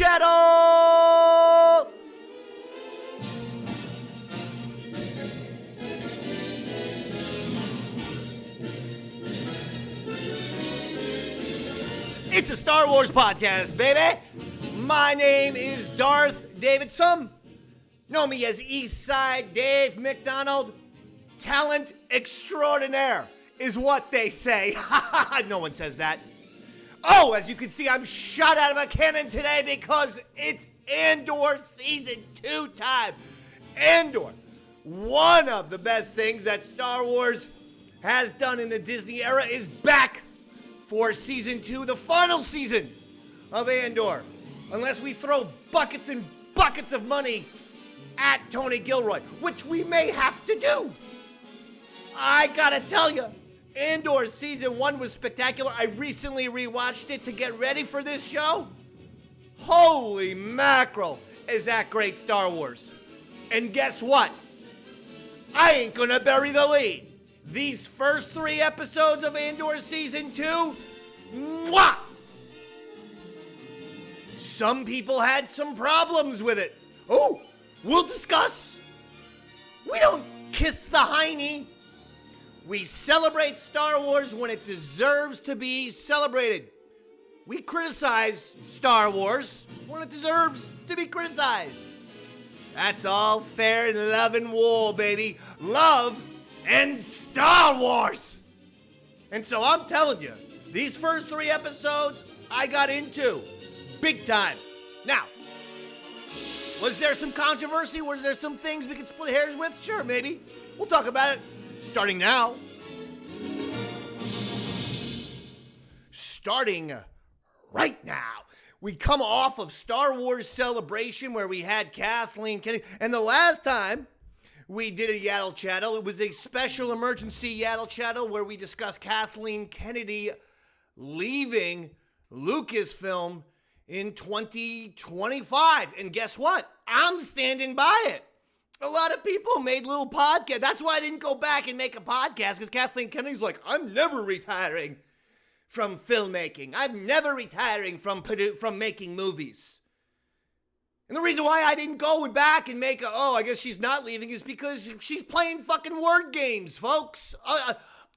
Chattle! It's a Star Wars podcast, baby. My name is Darth David. Some know me as Eastside Dave McDonald. Talent extraordinaire is what they say. No one says that. Oh, as you can see, I'm shot out of a cannon today because it's Andor Season 2 time. Andor, one of the best things that Star Wars has done in the Disney era, is back for Season 2, the final season of Andor. Unless we throw buckets and buckets of money at Tony Gilroy, which we may have to do. I gotta tell you, Andor Season 1 was spectacular. I recently rewatched it to get ready for this show. Holy mackerel, is that great Star Wars. And guess what? I ain't gonna bury the lead. These first 3 episodes of Andor Season 2, mwah! Some people had some problems with it. Oh, we'll discuss. We don't kiss the hiney. We celebrate Star Wars when it deserves to be celebrated. We criticize Star Wars when it deserves to be criticized. That's all fair in love and war, baby. Love and Star Wars. And so I'm telling you, these first 3 episodes I got into big time. Now, was there some controversy? Was there some things we could split hairs with? Sure, maybe. We'll talk about it. Starting now. Starting right now. We come off of Star Wars Celebration where we had Kathleen Kennedy. And the last time we did a Yaddle Chattle, it was a special emergency Yaddle Chattle where we discussed Kathleen Kennedy leaving Lucasfilm in 2025. And guess what? I'm standing by it. A lot of people made little podcasts. That's why I didn't go back and make a podcast, because Kathleen Kennedy's like, I'm never retiring from filmmaking. I'm never retiring from making movies. And the reason why I didn't go back and make I guess she's not leaving, is because she's playing fucking word games, folks.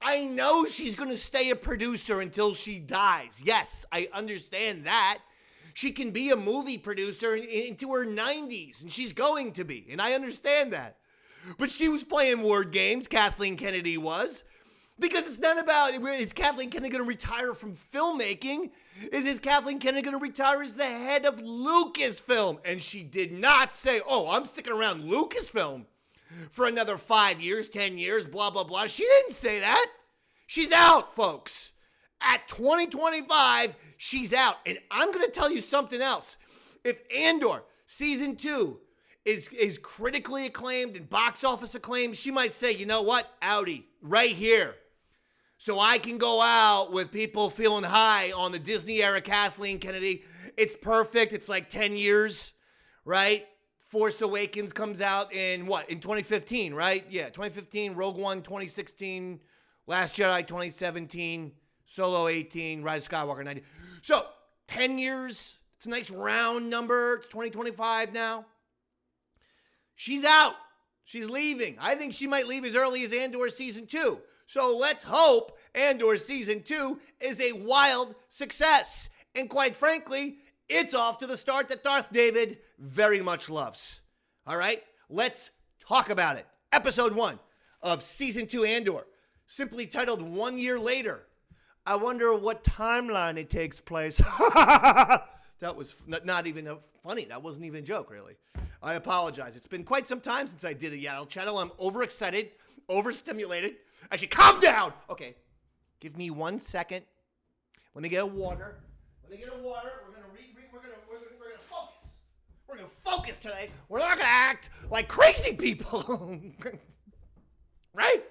I know she's going to stay a producer until she dies. Yes, I understand that. She can be a movie producer into her 90s, and she's going to be, and I understand that. But she was playing word games, Kathleen Kennedy was, because it's not about, is Kathleen Kennedy going to retire from filmmaking? Is Kathleen Kennedy going to retire as the head of Lucasfilm? And she did not say, I'm sticking around Lucasfilm for another 5 years, 10 years, blah, blah, blah. She didn't say that. She's out, folks. At 2025, she's out. And I'm going to tell you something else. If Andor Season 2 is critically acclaimed and box office acclaimed, she might say, you know what? Outie, right here. So I can go out with people feeling high on the Disney era Kathleen Kennedy. It's perfect. It's like 10 years, right? Force Awakens comes out in what? In 2015, right? Yeah, 2015, Rogue One 2016, Last Jedi 2017, Solo 18, Rise of Skywalker 90. So, 10 years. It's a nice round number. It's 2025 now. She's out. She's leaving. I think she might leave as early as Andor Season 2. So let's hope Andor Season 2 is a wild success. And quite frankly, it's off to the start that Darth David very much loves. All right? Let's talk about it. Episode 1 of Season 2 Andor, simply titled 1 Year Later. I wonder what timeline it takes place. That was not even funny. That wasn't even a joke, really. I apologize. It's been quite some time since I did a Yaddle Chattle. I'm overexcited, overstimulated. Actually, calm down. Okay, give me 1 second. Let me get a water. We're gonna focus. We're gonna focus today. We're not gonna act like crazy people, right?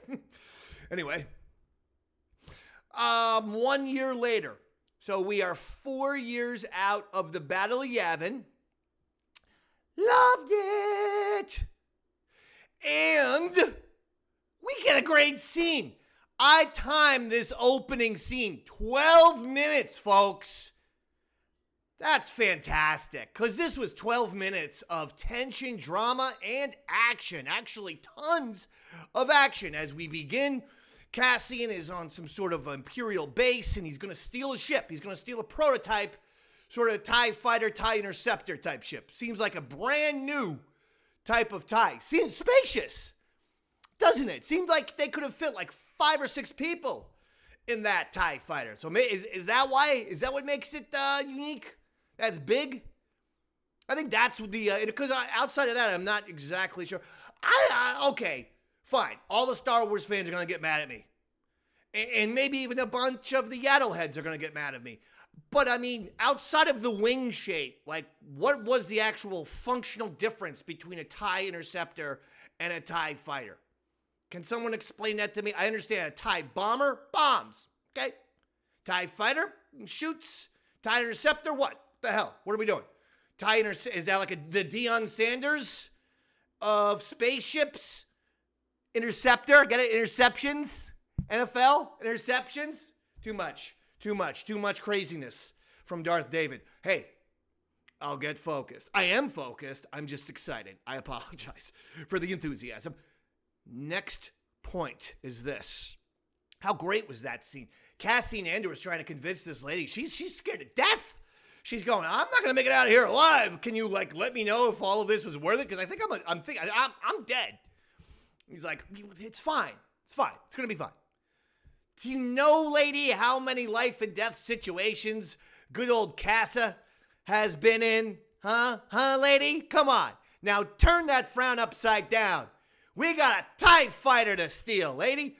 Anyway. 1 year later. So we are 4 years out of the Battle of Yavin. Loved it. And we get a great scene. I timed this opening scene 12 minutes, folks. That's fantastic, because this was 12 minutes of tension, drama, and action. Actually, tons of action. As we begin, Cassian is on some sort of Imperial base, and he's going to steal a ship. He's going to steal a prototype, sort of TIE fighter, TIE interceptor type ship. Seems like a brand new type of TIE. Seems spacious, doesn't it? Seemed like they could have fit like 5 or 6 people in that TIE fighter. So is that why? Is that what makes it unique? That's big? I think that's the, because outside of that, I'm not exactly sure. Okay, fine. All the Star Wars fans are going to get mad at me. And maybe even a bunch of the Yaddle heads are going to get mad at me. But I mean, outside of the wing shape, like, what was the actual functional difference between a TIE interceptor and a TIE fighter? Can someone explain that to me? I understand a TIE bomber, bombs, okay? TIE fighter, shoots. TIE interceptor, what the hell? What are we doing? Is that like the Deion Sanders of spaceships? Interceptor, get it? Interceptions? NFL? Interceptions? Too much craziness from Darth David. Hey, I'll get focused. I am focused. I'm just excited. I apologize for the enthusiasm. Next point is this. How great was that scene? Cassian Andor is trying to convince this lady. She's scared to death. She's going, I'm not going to make it out of here alive. Can you, like, let me know if all of this was worth it? Because I think I'm dead. He's like, it's fine. It's fine. It's going to be fine. Do you know, lady, how many life and death situations good old Casa has been in? Huh, lady? Come on. Now turn that frown upside down. We got a TIE fighter to steal, lady.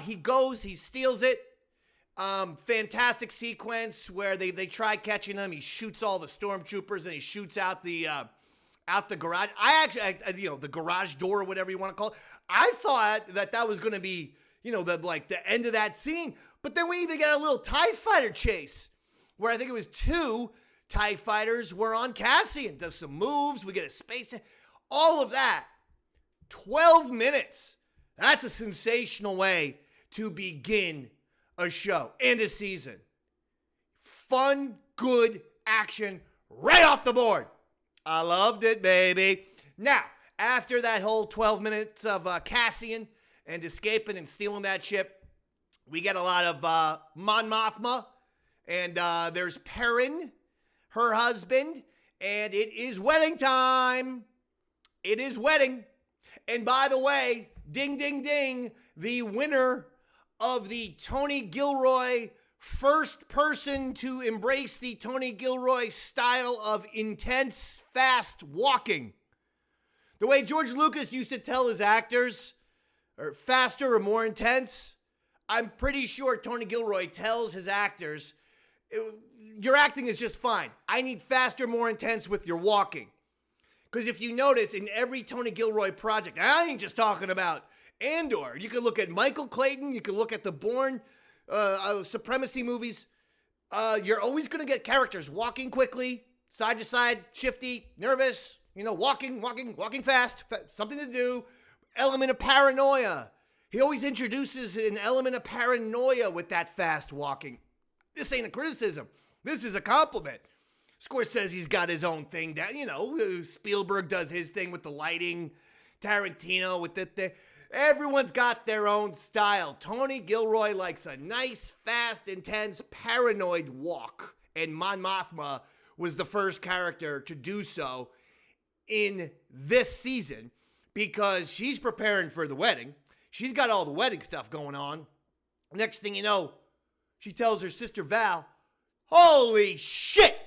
He steals it. Fantastic sequence where they try catching him. He shoots all the stormtroopers and he shoots out the garage. The garage door or whatever you want to call it. I thought that was going to be, the end of that scene. But then we even get a little TIE fighter chase where I think it was 2 TIE fighters were on Cassian. Does some moves. We get a space. All of that. 12 minutes. That's a sensational way to begin a show and a season. Fun, good action right off the board. I loved it, baby. Now, after that whole 12 minutes of Cassian and escaping and stealing that ship, we get a lot of Mon Mothma, and there's Perrin, her husband, and it is wedding time. It is wedding. And by the way, ding, ding, ding, the winner of the Tony Gilroy, first person to embrace the Tony Gilroy style of intense, fast walking. The way George Lucas used to tell his actors, or faster or more intense, I'm pretty sure Tony Gilroy tells his actors, your acting is just fine. I need faster, more intense with your walking. Because if you notice, in every Tony Gilroy project, I ain't just talking about Andor. You can look at Michael Clayton. You can look at the Bourne Supremacy movies. You're always going to get characters walking quickly, side to side, shifty, nervous, walking fast, something to do, element of paranoia. He always introduces an element of paranoia with that fast walking. This ain't a criticism. This is a compliment. Scorsese's got his own thing down. Spielberg does his thing with the lighting. Tarantino with the thing. Everyone's got their own style. Tony Gilroy likes a nice, fast, intense, paranoid walk. And Mon Mothma was the first character to do so in this season because she's preparing for the wedding. She's got all the wedding stuff going on. Next thing you know, she tells her sister Val, holy shit!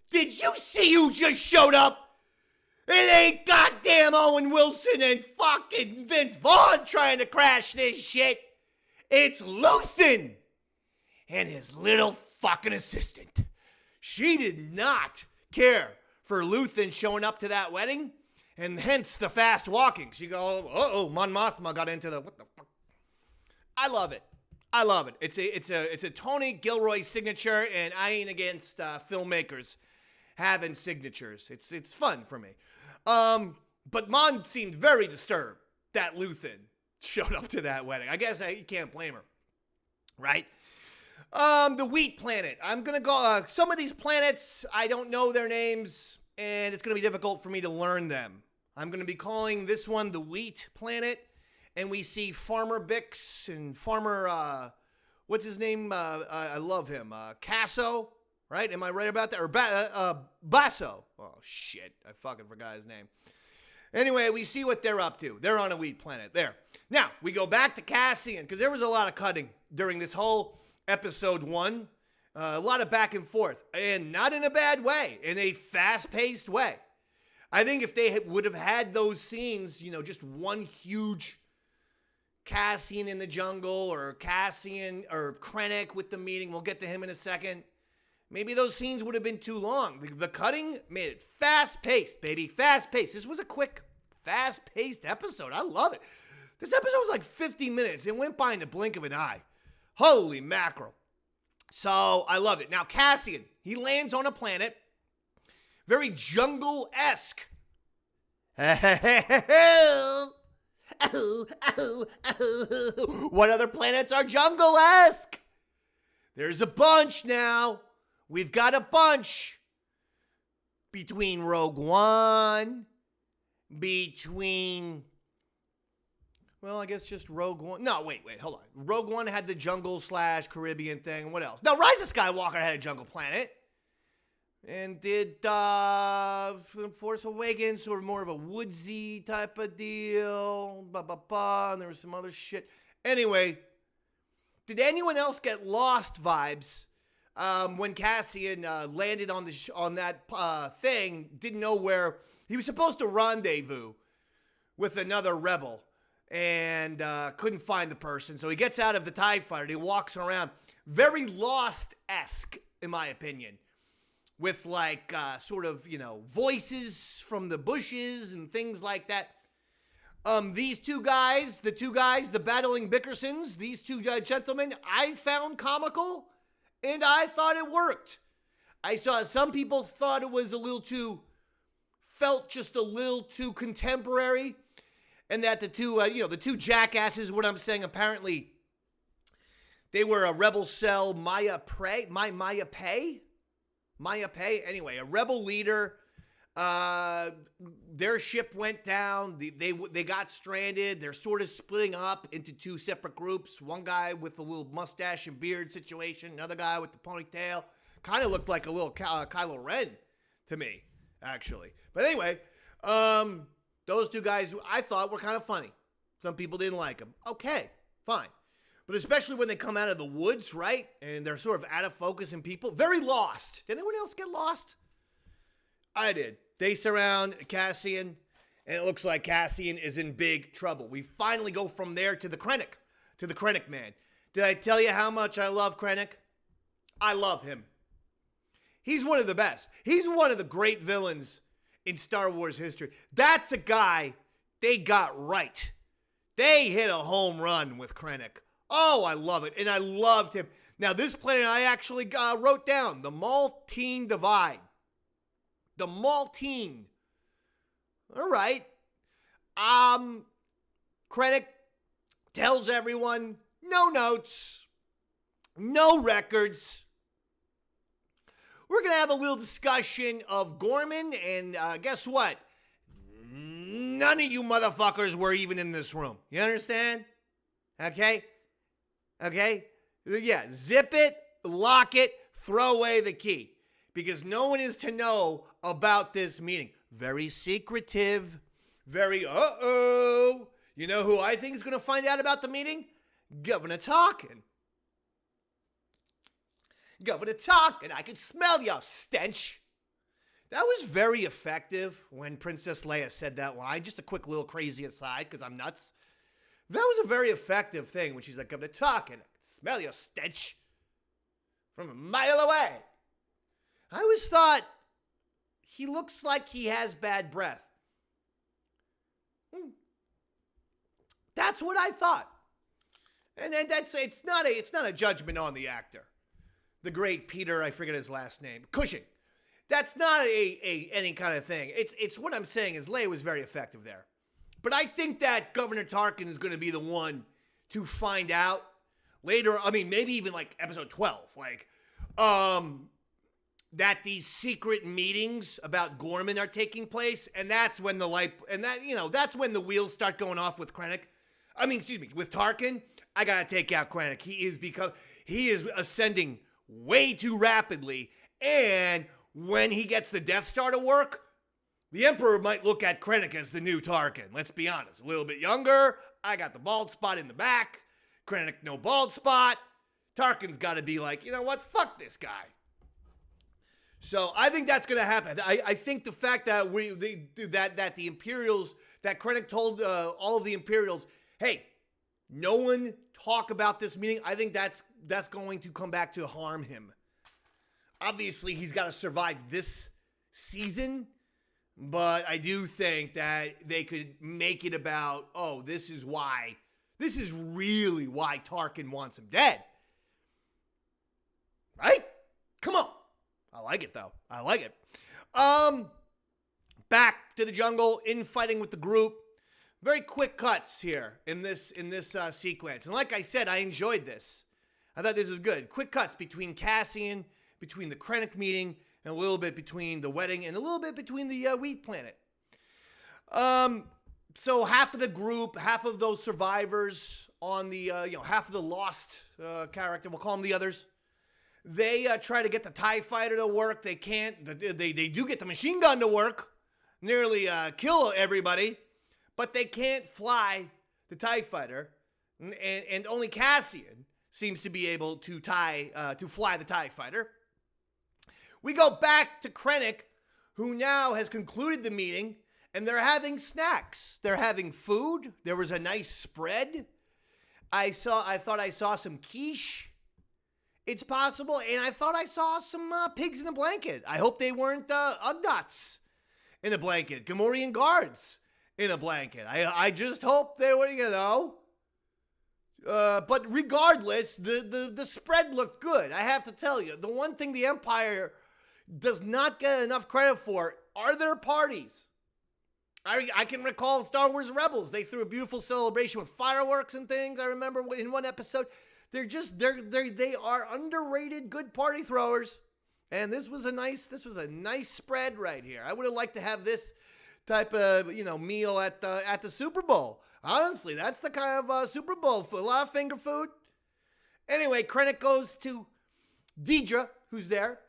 Did you see who just showed up? It ain't goddamn Owen Wilson and fucking Vince Vaughn trying to crash this shit. It's Luthen and his little fucking assistant. She did not care for Luthen showing up to that wedding, and hence the fast walking. She goes, Mon Mothma got into the, what the fuck? I love it. It's a Tony Gilroy signature, and I ain't against filmmakers having signatures. It's fun for me. But Mon seemed very disturbed that Luthen showed up to that wedding. I guess you can't blame her, right? The wheat planet. I'm gonna go. Some of these planets, I don't know their names, and it's gonna be difficult for me to learn them. I'm gonna be calling this one the wheat planet, and we see Farmer Bix and Farmer, what's his name? I love him. Casso, right? Am I right about that? Or Basso. Oh shit, I fucking forgot his name. Anyway, we see what they're up to. They're on a wheat planet. There. Now we go back to Cassian because there was a lot of cutting during this whole episode 1, a lot of back and forth, and not in a bad way, in a fast-paced way. I think if they would have had those scenes, just one huge Cassian in the jungle, or Cassian or Krennic with the meeting, we'll get to him in a second, maybe those scenes would have been too long. The cutting made it fast-paced, baby, fast-paced. This was a quick, fast-paced episode. I love it. This episode was like 50 minutes. It went by in the blink of an eye. Holy mackerel. So, I love it. Now, Cassian, he lands on a planet, very jungle-esque. What other planets are jungle-esque? There's a bunch now. We've got a bunch. Between Rogue One, well, I guess just Rogue One. No, wait, hold on. Rogue One had the jungle/Caribbean thing. What else? No, Rise of Skywalker had a jungle planet. And did Force Awakens, sort of more of a woodsy type of deal. And there was some other shit. Anyway, did anyone else get Lost vibes when Cassian landed on that thing? Didn't know where he was supposed to rendezvous with another rebel. And couldn't find the person. So he gets out of the TIE fighter. He walks around. Very Lost-esque, in my opinion. With like sort of, voices from the bushes and things like that. These two guys, the battling Bickersons, these two gentlemen, I found comical. And I thought it worked. I saw some people thought it was felt just a little too contemporary. And that the two jackasses, what I'm saying, apparently they were a rebel cell, Maya Pei? Anyway, a rebel leader. Their ship went down. They got stranded. They're sort of splitting up into two separate groups. One guy with a little mustache and beard situation. Another guy with the ponytail. Kind of looked like a little Kylo Ren to me, actually. But anyway, those two guys, I thought, were kind of funny. Some people didn't like them. Okay, fine. But especially when they come out of the woods, right? And they're sort of out of focus and people. Very lost. Did anyone else get lost? I did. They surround Cassian, and it looks like Cassian is in big trouble. We finally go from there to the Krennic man. Did I tell you how much I love Krennic? I love him. He's one of the best. He's one of the great villains in Star Wars history. That's a guy they got right. They hit a home run with Krennic. Oh, I love it. And I loved him. Now, this planet I actually wrote down. The Maltine Divide. The Maltine. All right. Krennic tells everyone, no notes, no records. We're going to have a little discussion of Gorman, and guess what? None of you motherfuckers were even in this room. You understand? Okay? Yeah, zip it, lock it, throw away the key. Because no one is to know about this meeting. Very secretive. Very, You know who I think is going to find out about the meeting? Governor Tarkin. I can smell your stench. That was very effective when Princess Leia said that line. Just a quick little crazy aside, because I'm nuts. That was a very effective thing when she's like, Governor Tarkin, I can smell your stench from a mile away. I always thought he looks like he has bad breath. That's what I thought. And it's not a judgment on the actor. The great Peter, I forget his last name, Cushing. That's not any kind of thing. It's what I'm saying is Leia was very effective there. But I think that Governor Tarkin is going to be the one to find out later, I mean, maybe even like episode 12, like, that these secret meetings about Gorman are taking place, and that's when that's when the wheels start going off with Krennic. With Tarkin. I gotta take out Krennic. He is ascending way too rapidly, and when he gets the Death Star to work, the Emperor might look at Krennic as the new Tarkin. Let's be honest. A little bit younger. I got the bald spot in the back. Krennic, no bald spot. Tarkin's got to be like, you know what? Fuck this guy. So I think that's going to happen. I think the fact that that the Imperials, that Krennic told all of the Imperials, hey, no one talk about this meeting. I think that's going to come back to harm him. Obviously, he's got to survive this season, but I do think that they could make it about, oh, this is really why Tarkin wants him dead. Right? Come on. I like it, though. I like it. Back to the jungle, infighting with the group. Very quick cuts here in this sequence. And like I said, I enjoyed this. I thought this was good. Quick cuts between Cassian, between the Krennic meeting, and a little bit between the wedding, and a little bit between the wheat planet. So half of the group, half of those survivors on the, half of the lost character, we'll call them the others, they try to get the TIE fighter to work. They can't. They do get the machine gun to work, nearly kill everybody, but they can't fly the TIE fighter, and only Cassian seems to be able to fly the TIE fighter. We go back to Krennic, who now has concluded the meeting, and they're having snacks. They're having food. There was a nice spread. I thought I saw some quiche. It's possible, and I thought I saw some pigs in a blanket. I hope they weren't Ugnaughts in a blanket, Gamorrean guards in a blanket. I just hope they were, But regardless, the spread looked good. I have to tell you, the one thing the Empire does not get enough credit for are their parties. I can recall Star Wars Rebels. They threw a beautiful celebration with fireworks and things. I remember in one episode. They are underrated good party throwers. And this was a nice spread right here. I would have liked to have this type of, meal at the Super Bowl. Honestly, that's the kind of Super Bowl food. A lot of finger food. Anyway, Krennic goes to Dedra, who's there.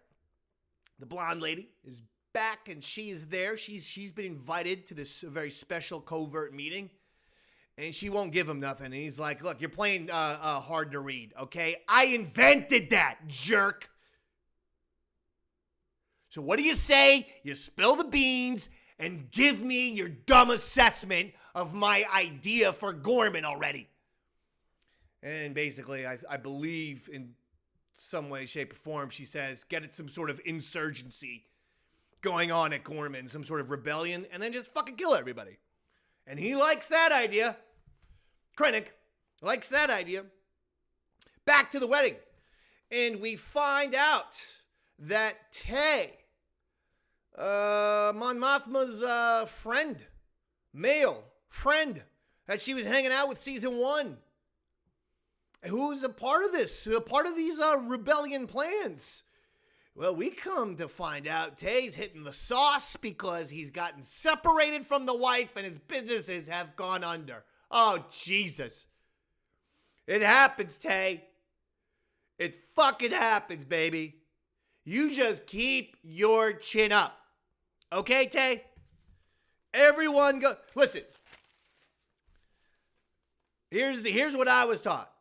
The blonde lady is back, and she is there. She's been invited to this very special covert meeting. And she won't give him nothing. And he's like, look, you're playing hard to read, okay? I invented that, jerk. So what do you say? You spill the beans and give me your dumb assessment of my idea for Gorman already. And basically, I believe in some way, shape, or form, she says, get it some sort of insurgency going on at Gorman, some sort of rebellion, and then just fucking kill everybody. And he likes that idea. Krennic likes that idea. Back to the wedding. And we find out that Tay, Mon Mothma's male friend, that she was hanging out with season 1, who's a part of this, a part of these rebellion plans. Well, we come to find out Tay's hitting the sauce because he's gotten separated from the wife and his businesses have gone under. Oh, Jesus. It happens, Tay. It fucking happens, baby. You just keep your chin up. Okay, Tay? Everyone go. Listen. Here's what I was taught.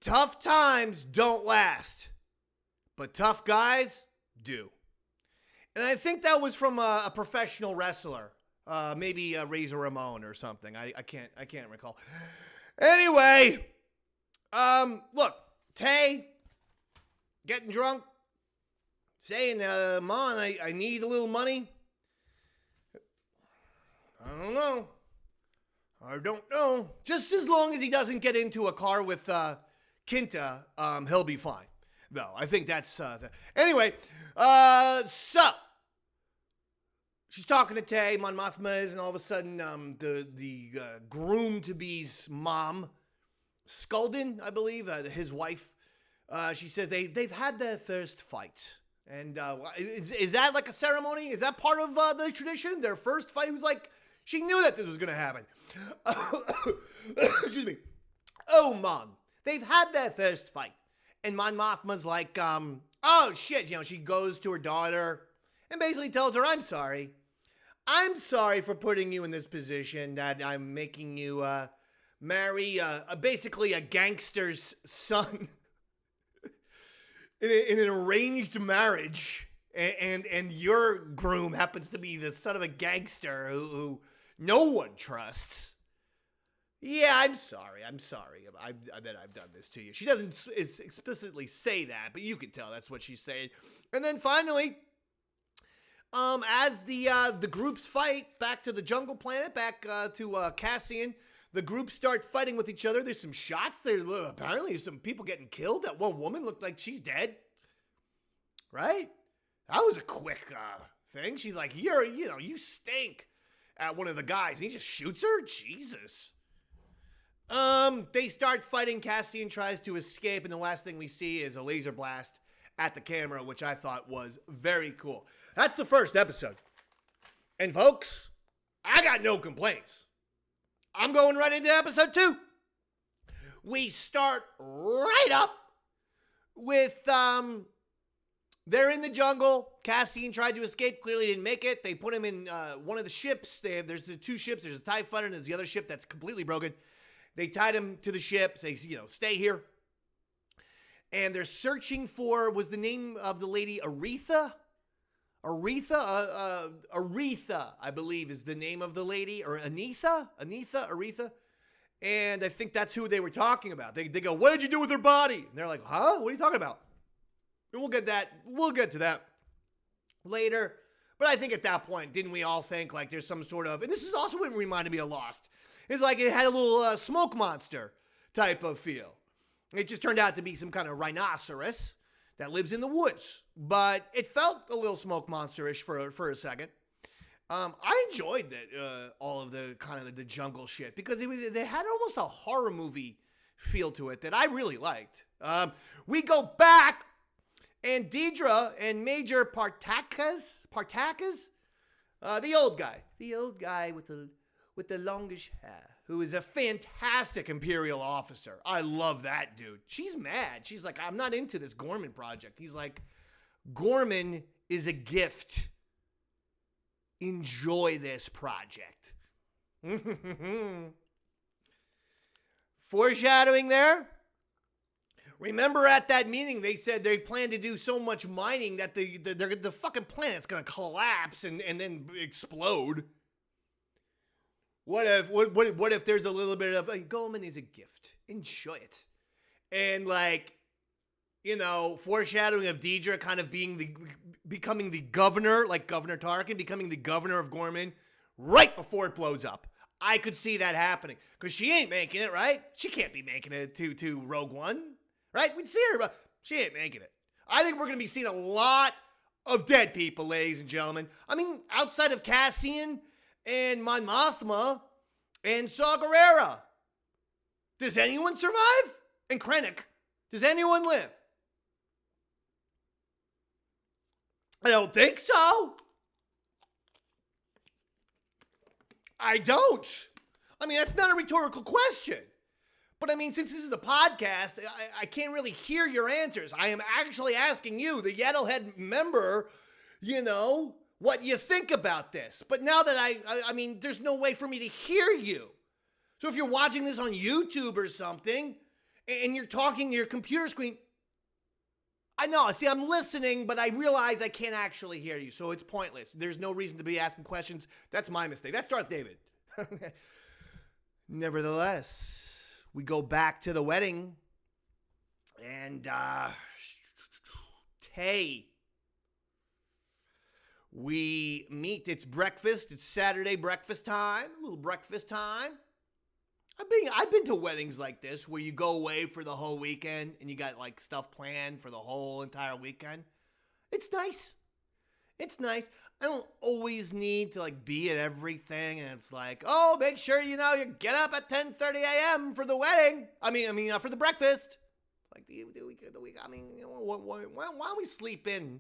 Tough times don't last. But tough guys do. And I think that was from a professional wrestler. Maybe Razor Ramon or something. I can't recall. Anyway, look, Tay getting drunk, saying, Mon, I need a little money. I don't know. Just as long as he doesn't get into a car with Kinta, he'll be fine. No, I think that's... Anyway, so... She's talking to Tay, Mon Mothma is, and all of a sudden, the groom-to-be's mom Sculdun, I believe, his wife, she says they've had their first fight. And is that like a ceremony? Is that part of the tradition? Their first fight? It was like, she knew that this was going to happen. Excuse me. Oh, Mom, they've had their first fight. And Mon Mothma's like, oh, shit. She goes to her daughter and basically tells her, I'm sorry. I'm sorry for putting you in this position that I'm making you marry basically a gangster's son in an arranged marriage. And your groom happens to be the son of a gangster who no one trusts. Yeah, I'm sorry. I bet I've done this to you. She doesn't explicitly say that, but you can tell that's what she's saying. And then finally, as the groups fight back to the jungle planet, back to Cassian, the groups start fighting with each other. There's some shots. There's apparently some people getting killed. That one woman looked like she's dead. Right? That was a quick thing. She's like, you stink, at one of the guys. And he just shoots her? Jesus. They start fighting. Cassian tries to escape, and the last thing we see is a laser blast at the camera, which I thought was very cool. That's the first episode. And folks, I got no complaints. I'm going right into episode 2. We start right up with, they're in the jungle. Cassian tried to escape, clearly didn't make it. They put him in one of the ships. There's the 2 ships. There's a TIE fighter and there's the other ship that's completely broken. They tied him to the ship, say, stay here. And they're searching for, was the name of the lady Aretha? Aretha, I believe, is the name of the lady. Or Aretha. And I think that's who they were talking about. They go, what did you do with her body? And they're like, huh? What are you talking about? And we'll get to that later. But I think at that point, didn't we all think like there's some sort of, and this is also what reminded me of Lost. It's like it had a little smoke monster type of feel. It just turned out to be some kind of rhinoceros that lives in the woods. But it felt a little smoke monster-ish for a second. I enjoyed that all of the kind of the jungle shit because they had almost a horror movie feel to it that I really liked. We go back, and Dedra and Major Partakas, the old guy with the longish hair, who is a fantastic Imperial officer. I love that dude. She's mad. She's like, I'm not into this Gorman project. He's like, Gorman is a gift. Enjoy this project. Foreshadowing there. Remember at that meeting, they said they plan to do so much mining that the fucking planet's going to collapse and then explode. What if there's a little bit of, Gorman is a gift. Enjoy it. And foreshadowing of Dedra kind of becoming the governor, like Governor Tarkin, becoming the governor of Gorman right before it blows up. I could see that happening. Because she ain't making it, right? She can't be making it to Rogue One. Right? We'd see her, but she ain't making it. I think we're going to be seeing a lot of dead people, ladies and gentlemen. I mean, outside of Cassian and Mon Mothma and Saw Gerrera. Does anyone survive? And Krennic. Does anyone live? I don't think so. I don't. I mean, that's not a rhetorical question. But I mean, since this is a podcast, I can't really hear your answers. I am actually asking you, the Yaddlehead member, what you think about this. But now that I mean, there's no way for me to hear you. So if you're watching this on YouTube or something, and you're talking to your computer screen, I know, see, I'm listening, but I realize I can't actually hear you, so it's pointless. There's no reason to be asking questions. That's my mistake. That's Darth David. Nevertheless, we go back to the wedding, and Tay. We meet, it's breakfast, it's Saturday breakfast time, a little breakfast time. I've been to weddings like this where you go away for the whole weekend and you got like stuff planned for the whole entire weekend. It's nice. It's nice. I don't always need to like be at everything, and it's like, oh, make sure you get up at 10:30 a.m. for the wedding. For the breakfast. Like why don't we sleep in?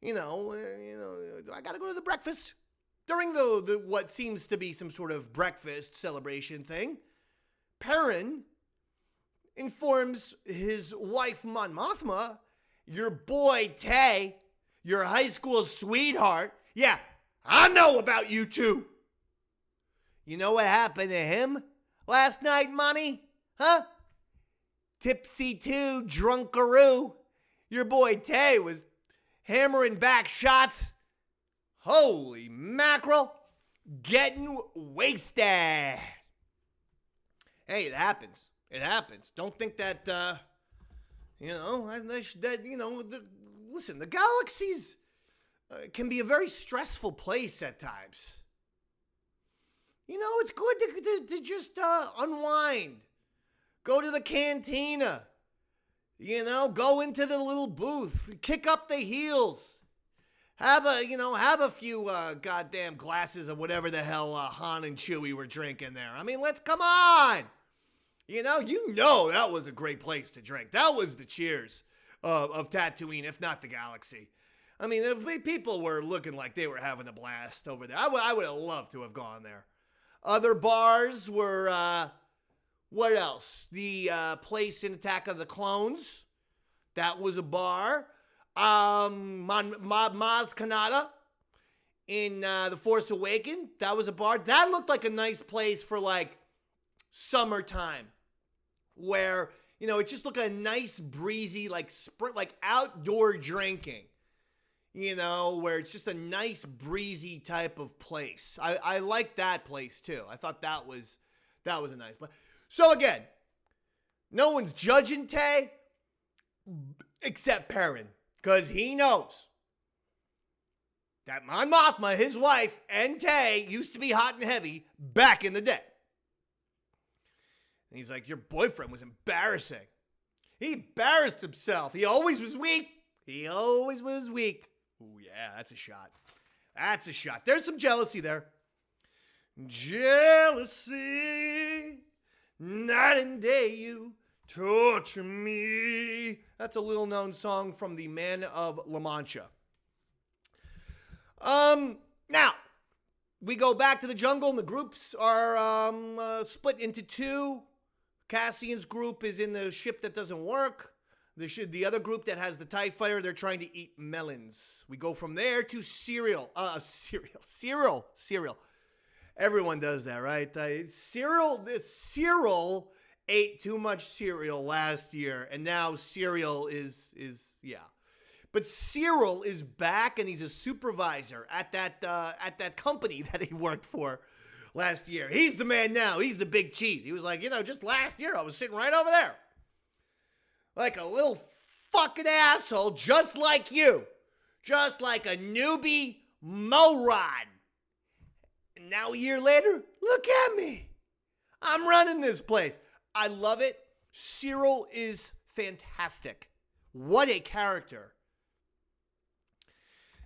I gotta go to the breakfast during the what seems to be some sort of breakfast celebration thing. Perrin informs his wife Mon Mothma, your boy Tay, your high school sweetheart. Yeah, I know about you two. You know what happened to him last night, Money? Huh? Tipsy too, drunkaroo. Your boy Tay was hammering back shots. Holy mackerel. Getting wasted. Hey, it happens. It happens. Don't think that, listen, the galaxies can be a very stressful place at times. It's good to just unwind. Go to the cantina. Go into the little booth. Kick up the heels. Have a few goddamn glasses of whatever the hell Han and Chewie were drinking there. Let's come on. That was a great place to drink. That was the cheers of Tatooine, if not the galaxy. The people were looking like they were having a blast over there. I would have loved to have gone there. Other bars were, what else? The place in Attack of the Clones. That was a bar. Maz Kanata in The Force Awakens. That was a bar. That looked like a nice place for like summertime. Where, it just looked like a nice breezy, like outdoor drinking. Where it's just a nice breezy type of place. I like that place too. I thought that was a nice place. So again, no one's judging Tay except Perrin, because he knows that Mon Mothma, his wife, and Tay used to be hot and heavy back in the day. And he's like, your boyfriend was embarrassing. He embarrassed himself. He always was weak. Ooh, yeah, that's a shot. There's some jealousy there. Jealousy. Night and day you torture me. That's a little known song from the Man of La Mancha. Now, we go back to the jungle and the groups are split into two. Cassian's group is in the ship that doesn't work. The other group that has the TIE fighter, they're trying to eat melons. We go from there to Syril. Syril. Everyone does that, right? Syril ate too much cereal last year, and now Syril is. But Syril is back, and he's a supervisor at that company that he worked for last year. He's the man now. He's the big cheese. He was like, just last year I was sitting right over there, like a little fucking asshole, just like you, just like a newbie moron. And now a year later, look at me. I'm running this place. I love it. Syril is fantastic. What a character.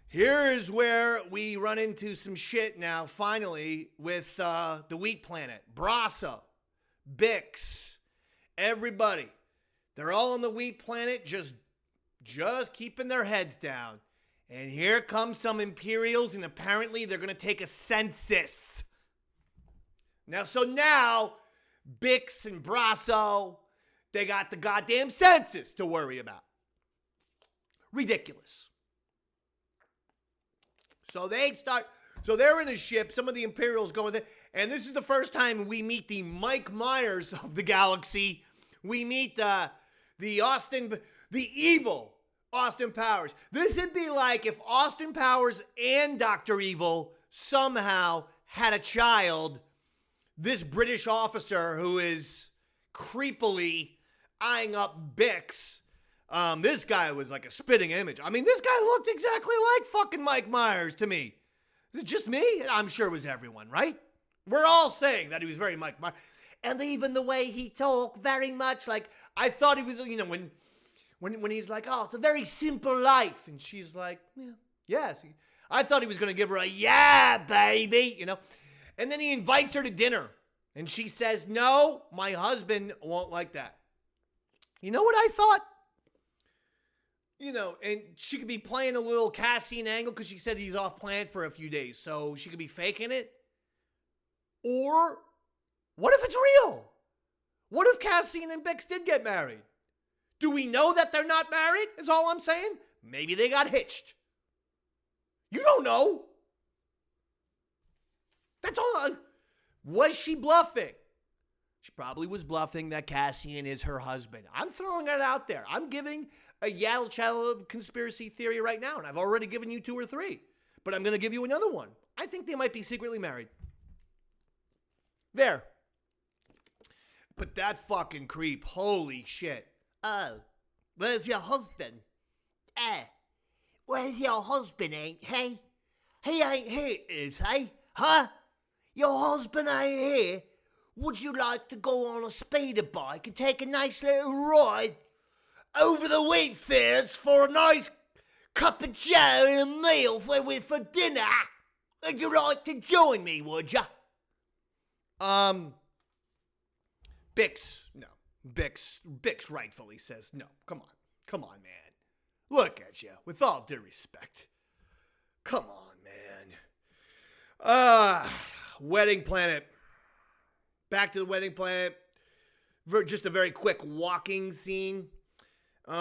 Here's where we run into some shit now, finally, with the Wheat Planet. Brasso, Bix, everybody. They're all on the Wheat Planet, just keeping their heads down. And here come some Imperials, and apparently they're going to take a census. Now, Bix and Brasso, they got the goddamn census to worry about. Ridiculous. So they're in a ship, some of the Imperials go with it, and this is the first time we meet the Mike Myers of the galaxy. We meet the evil Austin Powers. This would be like if Austin Powers and Dr. Evil somehow had a child, this British officer who is creepily eyeing up Bix. This guy was like a spitting image. This guy looked exactly like fucking Mike Myers to me. Is it just me? I'm sure it was everyone, right? We're all saying that he was very Mike Myers. And even the way he talked, very much like, I thought he was, when he's like, oh, it's a very simple life. And she's like, Yes. I thought he was going to give her a, yeah, baby, you know. And then he invites her to dinner. And she says, no, my husband won't like that. You know what I thought? You know, and she could be playing a little Cassian angle because she said he's off planet for a few days. So she could be faking it. Or what if it's real? What if Cassian and Bix did get married? Do we know that they're not married? Is all I'm saying. Maybe they got hitched. You don't know. That's all. Was she bluffing? She probably was bluffing that Cassian is her husband. I'm throwing it out there. I'm giving a Yaddle Chattle conspiracy theory right now, and I've already given you 2 or 3. But I'm going to give you another one. I think they might be secretly married. There. But that fucking creep, holy shit. Oh, where's your husband? Where's your husband, ain't he? He ain't here, is he? Huh? Your husband ain't here? Would you like to go on a speeder bike and take a nice little ride over the wheat fields for a nice cup of joe and a meal for dinner? Would you like to join me, would ya? Bix, no. Bix rightfully says no. Come on, man. Look at you, with all due respect. Come on, man. Wedding planet. Back to the wedding planet. Just a very quick walking scene. Which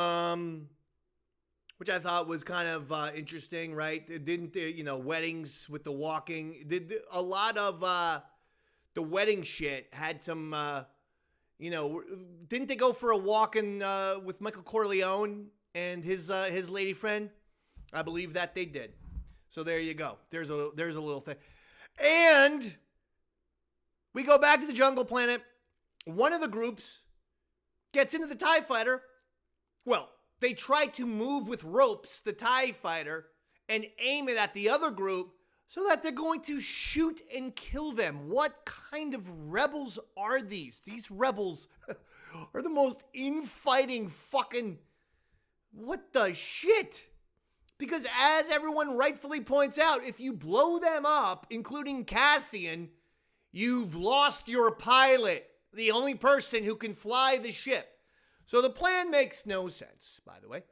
I thought was kind of interesting, right? It didn't, weddings with the walking. A lot of the wedding shit had some, didn't they go for a walk with Michael Corleone and his lady friend? I believe that they did. So there you go. There's a little thing. And we go back to the jungle planet. One of the groups gets into the TIE fighter. Well, they try to move with ropes the TIE fighter and aim it at the other group so that they're going to shoot and kill them. What kind of rebels are these? These rebels are the most infighting fucking... What the shit? Because as everyone rightfully points out, if you blow them up, including Cassian, you've lost your pilot, the only person who can fly the ship. So the plan makes no sense, by the way.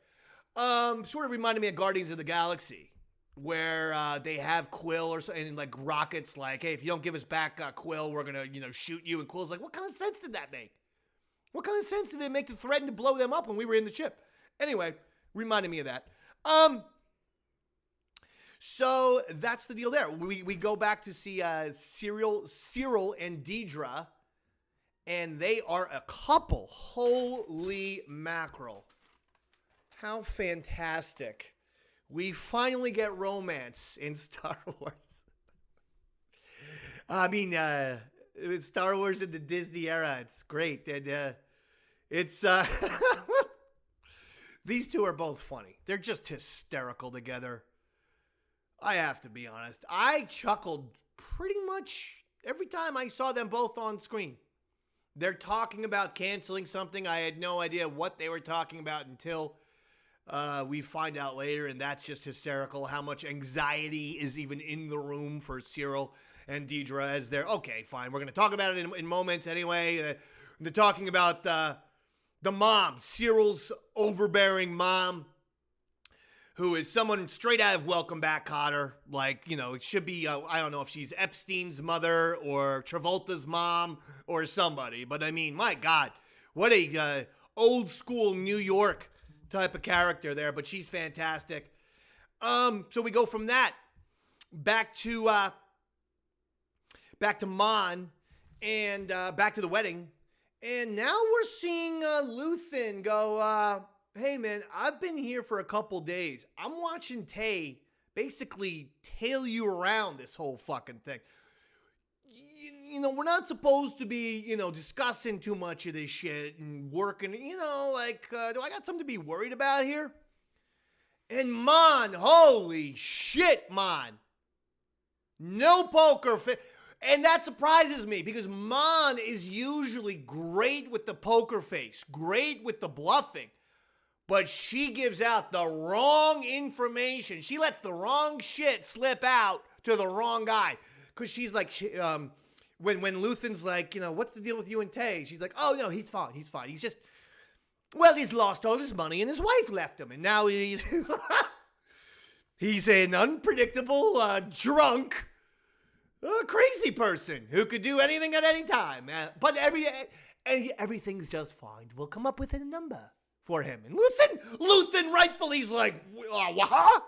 Sort of reminded me of Guardians of the Galaxy, where they have Quill and like Rocket's like, hey, if you don't give us back Quill, we're gonna shoot you. And Quill's like, what kind of sense did that make? What kind of sense did it make to threaten to blow them up when we were in the ship? Anyway, reminded me of that. So that's the deal there. We go back to see Syril and Dedra, and they are a couple. Holy mackerel. How fantastic. We finally get romance in Star Wars. I mean, Star Wars in the Disney era, it's great. And it's... These two are both funny. They're just hysterical together. I have to be honest. I chuckled pretty much every time I saw them both on screen. They're talking about canceling something. I had no idea what they were talking about until we find out later, and that's just hysterical how much anxiety is even in the room for Syril and Dedra as they're, okay, fine, we're going to talk about it in moments anyway. They're talking about the mom, Cyril's overbearing mom, who is someone straight out of Welcome Back, Kotter. Like, it should be, I don't know if she's Epstein's mother or Travolta's mom or somebody. But I mean, my God, what a old school New York type of character there. But she's fantastic. So we go from that back to Mon and back to the wedding. And now we're seeing Luthen go, hey, man, I've been here for a couple days. I'm watching Tay basically tail you around this whole fucking thing. We're not supposed to be, discussing too much of this shit and working, do I got something to be worried about here? And Mon, holy shit, Mon. No poker face. And that surprises me because Mon is usually great with the poker face, great with the bluffing. but she gives out the wrong information. She lets the wrong shit slip out to the wrong guy. Because she's like, when Luthen's like, what's the deal with you and Tay? She's like, oh, no, he's fine. He's just, well, he's lost all his money and his wife left him. And now he's an unpredictable, drunk, crazy person who could do anything at any time. But everything's just fine. We'll come up with a number for him. And Luthen rightfully is like, what?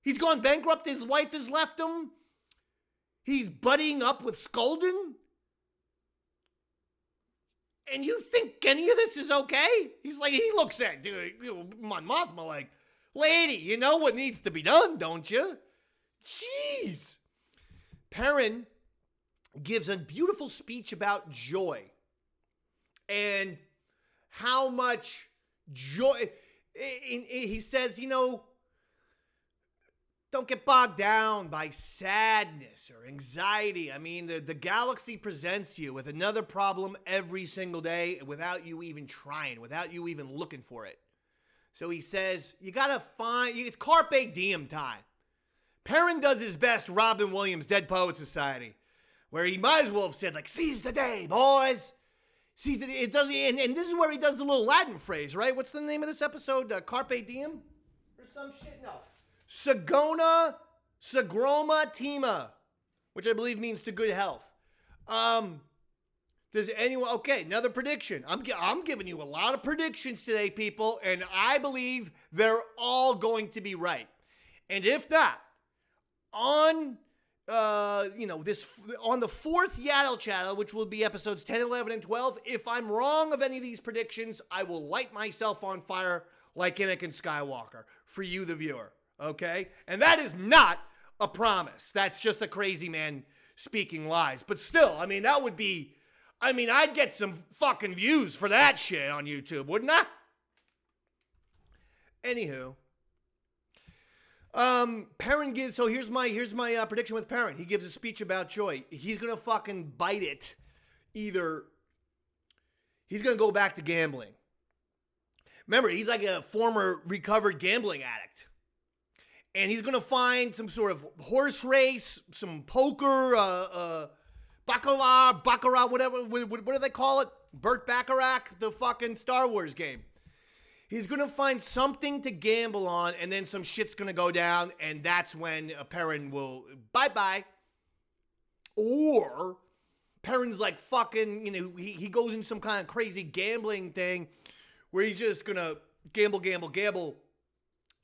He's gone bankrupt. His wife has left him. He's buddying up with Skolden. And you think any of this is okay? He's like, he looks at Mon Mothma like, lady, you know what needs to be done, don't you? Jeez. Perrin gives a beautiful speech about joy and how much joy. He says, don't get bogged down by sadness or anxiety. I mean, the galaxy presents you with another problem every single day without you even trying, without you even looking for it. So he says, you gotta it's Carpe Diem time. Perrin does his best Robin Williams, Dead Poets Society, where he might as well have said, like, seize the day, boys. Seize the day. It does, and this is where he does the little Latin phrase, right? What's the name of this episode? Carpe Diem? Or some shit? No. Sagroma Tima, which I believe means to good health. Does anyone... Okay, another prediction. I'm giving you a lot of predictions today, people, and I believe they're all going to be right. And if not, on the fourth Yaddle Chattle, which will be episodes 10, 11, and 12, if I'm wrong of any of these predictions, I will light myself on fire like Anakin Skywalker for you, the viewer. Okay? And that is not a promise. That's just a crazy man speaking lies. But still, that would be... I'd get some fucking views for that shit on YouTube, wouldn't I? Anywho. Perrin gives... So here's my prediction with Perrin. He gives a speech about joy. He's gonna fucking bite it. Either... He's gonna go back to gambling. Remember, he's like a former recovered gambling addict. And he's going to find some sort of horse race, some poker, baccarat, whatever. What do they call it? Burt Bacharach, the fucking Star Wars game. He's going to find something to gamble on, and then some shit's going to go down, and that's when Perrin will bye-bye. Or Perrin's like fucking, he goes in some kind of crazy gambling thing where he's just going to gamble.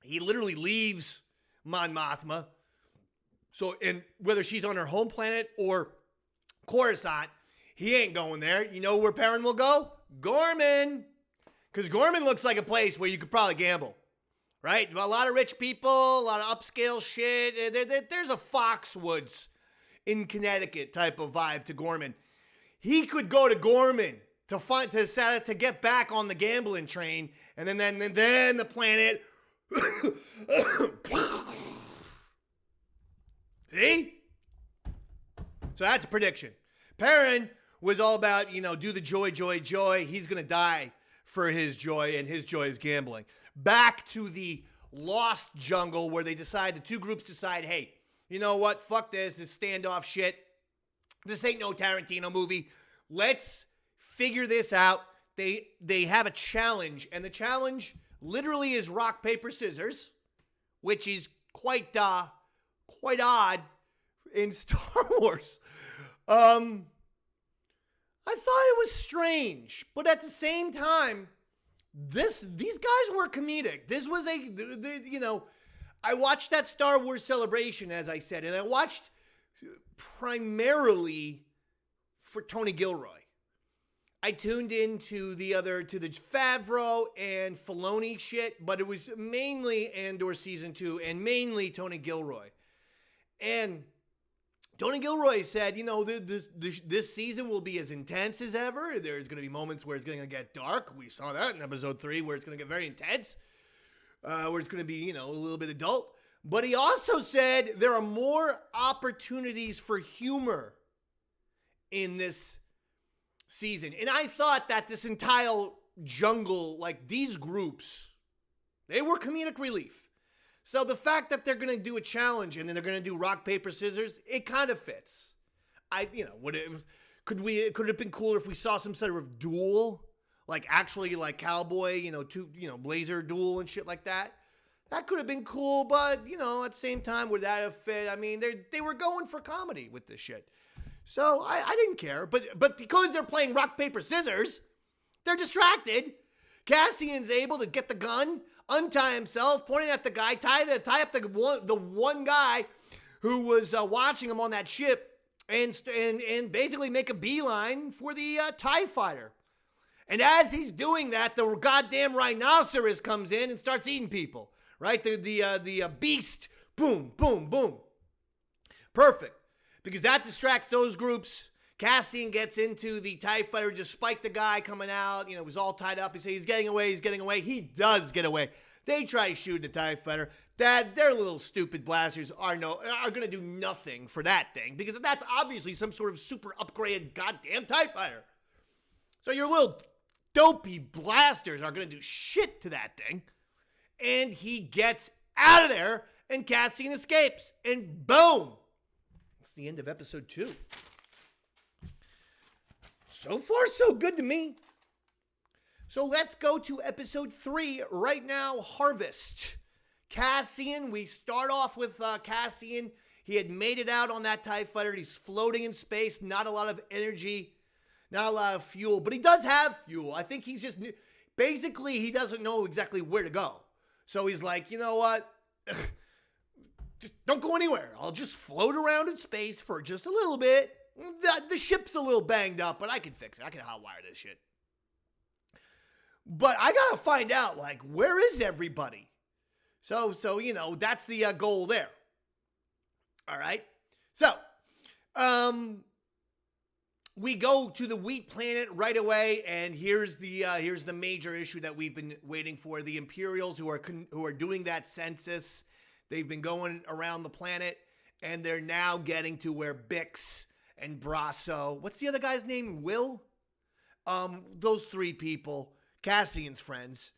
He literally leaves Mon Mothma. So, and whether she's on her home planet or Coruscant, he ain't going there. You know where Perrin will go? Gorman. Because Gorman looks like a place where you could probably gamble. Right? A lot of rich people, a lot of upscale shit. There's a Foxwoods in Connecticut type of vibe to Gorman. He could go to Gorman to get back on the gambling train, and then the planet... See? So that's a prediction. Perrin was all about, do the joy. He's going to die for his joy, and his joy is gambling. Back to the Lost Jungle where the two groups decide, hey, you know what? Fuck this standoff shit. This ain't no Tarantino movie. Let's figure this out. They have a challenge, and the challenge literally is rock, paper, scissors, which is quite odd in Star Wars. I thought it was strange, but at the same time, these guys were comedic. This was I watched that Star Wars Celebration, as I said, and I watched primarily for Tony Gilroy. I tuned into the Favreau and Filoni shit, but it was mainly Andor Season 2 and mainly Tony Gilroy. And Tony Gilroy said, this season will be as intense as ever. There's going to be moments where it's going to get dark. We saw that in episode 3 where it's going to get very intense, where it's going to be, a little bit adult. But he also said there are more opportunities for humor in this season. And I thought that this entire jungle, like these groups, they were comedic relief. So the fact that they're going to do a challenge and then they're going to do rock, paper, scissors, it kind of fits. Could it have been cooler if we saw some sort of duel? Like actually like cowboy, blazer duel and shit like that? That could have been cool, but, at the same time, would that have fit? I mean, they were going for comedy with this shit. So I didn't care. But because they're playing rock, paper, scissors, they're distracted. Cassian's able to get the gun, untie himself, pointing at the guy, tie up the one guy who was watching him on that ship, and basically make a beeline for the TIE fighter. And as he's doing that, the goddamn rhinoceros comes in and starts eating people. Right? The beast. Boom, boom, boom. Perfect. Because that distracts those groups. Cassian gets into the TIE fighter, just spiked the guy coming out. It was all tied up. He said he's getting away. He does get away. They try shooting the TIE fighter. Their little stupid blasters are going to do nothing for that thing. Because that's obviously some sort of super upgraded goddamn TIE fighter. So your little dopey blasters are going to do shit to that thing. And he gets out of there, and Cassian escapes. And boom! It's the end of episode 2. So far, so good to me. So let's go to episode 3 right now, Harvest. Cassian, we start off with Cassian. He had made it out on that TIE fighter. He's floating in space, not a lot of energy, not a lot of fuel. But he does have fuel. I think he's just, basically, he doesn't know exactly where to go. So he's like, you know what? Just don't go anywhere. I'll just float around in space for just a little bit. The ship's a little banged up, but I can fix it. I can hotwire this shit. But I gotta find out, like, where is everybody? So that's the goal there. All right. So, we go to the wheat planet right away, and here's the major issue that we've been waiting for. The Imperials who are doing that census, they've been going around the planet, and they're now getting to where Bix and Brasso, what's the other guy's name? Will? Those 3 people, Cassian's friends,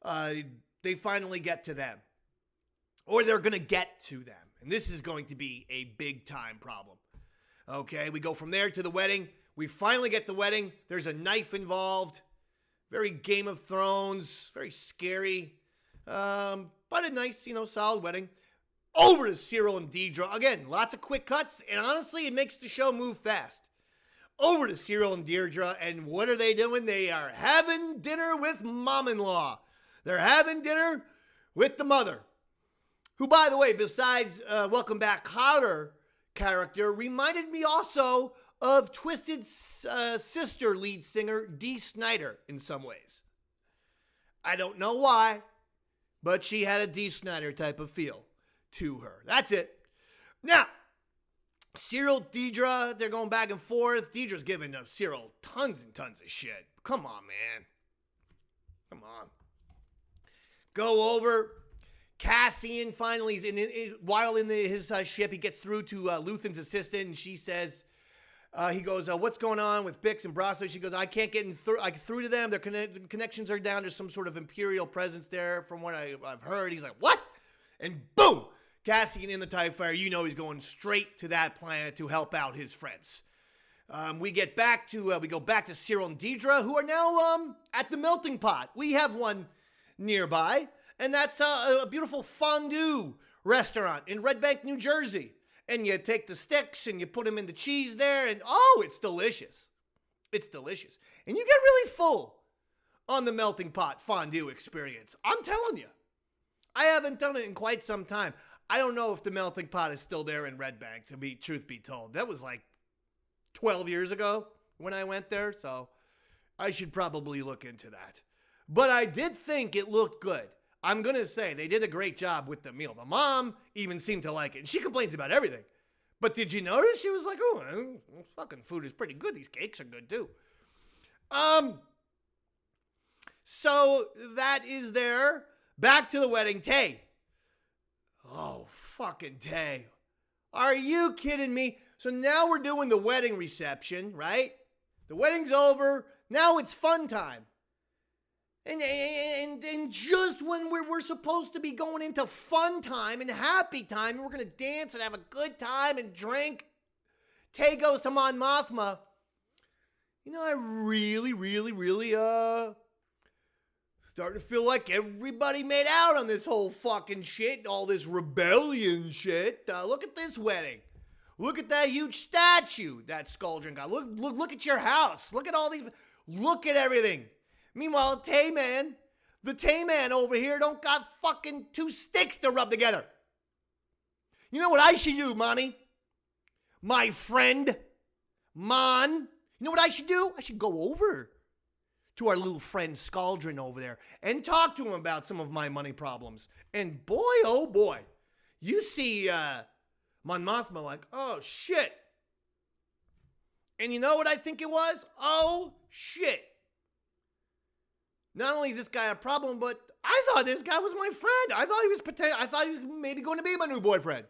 they finally get to them, or they're gonna get to them, and this is going to be a big time problem. Okay, we go from there to the wedding. We finally get the wedding. There's a knife involved. Very Game of Thrones. Very scary. But a nice, solid wedding. Over to Syril and Dedra. Again, lots of quick cuts. And honestly, it makes the show move fast. Over to Syril and Dedra. And what are they doing? They are having dinner with mom-in-law. They're having dinner with the mother. Who, by the way, besides Welcome Back Kotter character, reminded me also of Twisted's sister lead singer Dee Snider in some ways. I don't know why, but she had a Dee Snider type of feel to her. That's it. Now, Syril, Dedra, they're going back and forth. Dedra's giving Syril tons and tons of shit. Come on, man. Come on. Go over. Cassian finally is while in his ship, he gets through to Luthen's assistant, and she says, he goes, what's going on with Bix and Brasso? She goes, I can't get through to them. Their connections are down. There's some sort of Imperial presence there from what I've heard. He's like, what? And boom, Cassian in the TIE fighter. He's going straight to that planet to help out his friends. We go back to Syril and Dedra, who are now at the melting pot. We have one nearby. And that's a beautiful fondue restaurant in Red Bank, New Jersey. And you take the sticks and you put them in the cheese there, and it's delicious. It's delicious. And you get really full on the melting pot fondue experience. I'm telling you. I haven't done it in quite some time. I don't know if the melting pot is still there in Red Bank, truth be told. That was like 12 years ago when I went there, so I should probably look into that. But I did think it looked good. I'm going to say they did a great job with the meal. The mom even seemed to like it. And she complains about everything. But did you notice? She was like, fucking food is pretty good. These cakes are good too. So that is there. Back to the wedding. Tay. Oh, fucking Tay. Are you kidding me? So now we're doing the wedding reception, right? The wedding's over. Now it's fun time. And just when we're supposed to be going into fun time and happy time, and we're going to dance and have a good time and drink, Tay goes to Mon Mothma. I really, starting to feel like everybody made out on this whole fucking shit, all this rebellion shit. Look at this wedding. Look at that huge statue that Skuldrin got. Look at your house. Look at all these. Look at everything. Meanwhile, the Tay Man over here don't got fucking 2 sticks to rub together. You know what I should do, Monty? My friend, Mon. You know what I should do? I should go over to our little friend Skuldrin over there and talk to him about some of my money problems. And boy, oh boy, you see Mon Mothma like, oh shit. And you know what I think it was? Oh shit. Not only is this guy a problem, but I thought this guy was my friend. I thought he was maybe going to be my new boyfriend.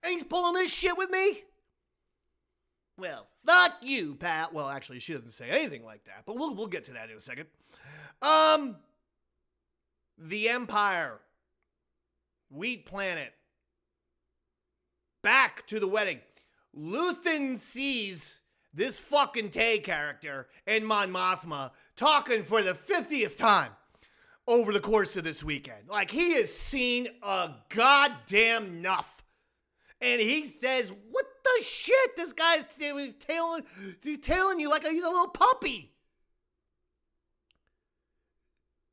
And he's pulling this shit with me? Well, fuck you, pal. Well, actually, she doesn't say anything like that, but we'll get to that in a second. The Empire. Wheat Planet. Back to the wedding. Luthen sees this fucking Tay character and Mon Mothma talking for the 50th time over the course of this weekend. Like, he has seen a goddamn enough. And he says, what the shit? This guy's tailing you like he's a little puppy.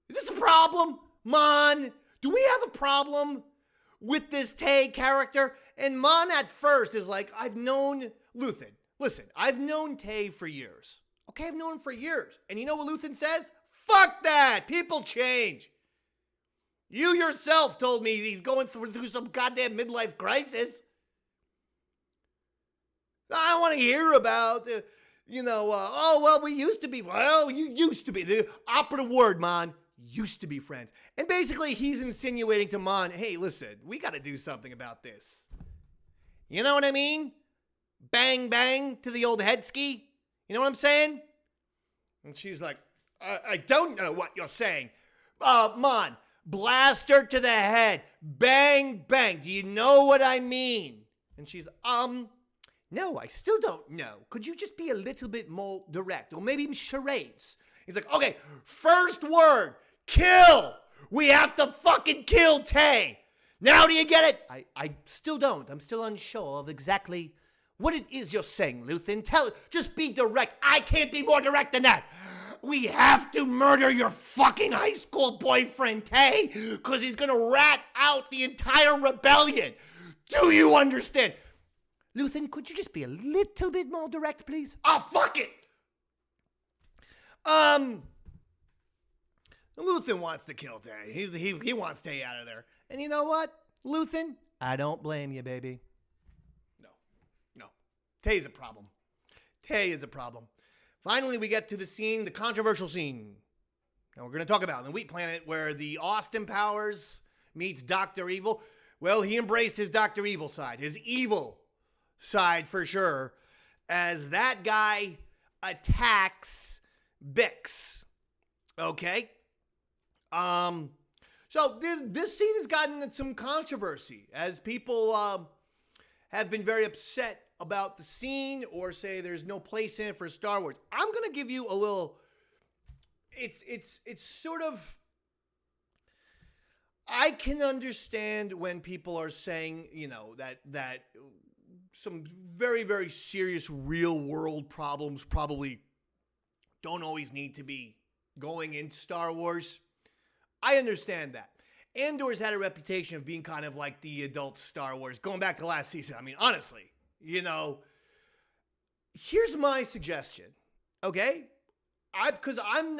Is this a problem, Mon? Do we have a problem with this Tay character? And Mon at first is like, I've known Luthen. Listen, I've known Tay for years. Okay, I've known him for years. And you know what Luthen says? Fuck that! People change. You yourself told me he's going through some goddamn midlife crisis. I don't want to hear about, we used to be. Well, you used to be. The operative word, Mon, used to be friends. And basically, he's insinuating to Mon, hey, listen, we got to do something about this. You know what I mean? Bang, bang to the old head ski. You know what I'm saying? And she's like, I don't know what you're saying. Mon, blast her to the head. Bang, bang. Do you know what I mean? And she's, no, I still don't know. Could you just be a little bit more direct? Or maybe charades. He's like, okay, first word, kill. We have to fucking kill Tay. Now do you get it? I still don't. I'm still unsure of exactly what it is you're saying, Luthen. Just be direct. I can't be more direct than that. We have to murder your fucking high school boyfriend, Tay, because he's going to rat out the entire rebellion. Do you understand? Luthen, could you just be a little bit more direct, please? Oh, fuck it! Luthen wants to kill Tay. He wants Tay out of there. And you know what, Luthen? I don't blame you, baby. No. Tay's a problem. Tay is a problem. Finally, we get to the scene, the controversial scene. Now we're going to talk about the Wheat Planet, where the Austin Powers meets Dr. Evil. Well, he embraced his Dr. Evil side, his evil side for sure, as that guy attacks Bix. Okay? So this scene has gotten some controversy as people have been very upset about the scene or say there's no place in it for Star Wars. I'm going to give you a little, it's sort of, I can understand when people are saying, that some very, very serious real world problems probably don't always need to be going into Star Wars. I understand that. Andor's had a reputation of being kind of like the adult Star Wars, going back to last season. I mean, honestly, here's my suggestion, okay? Because I'm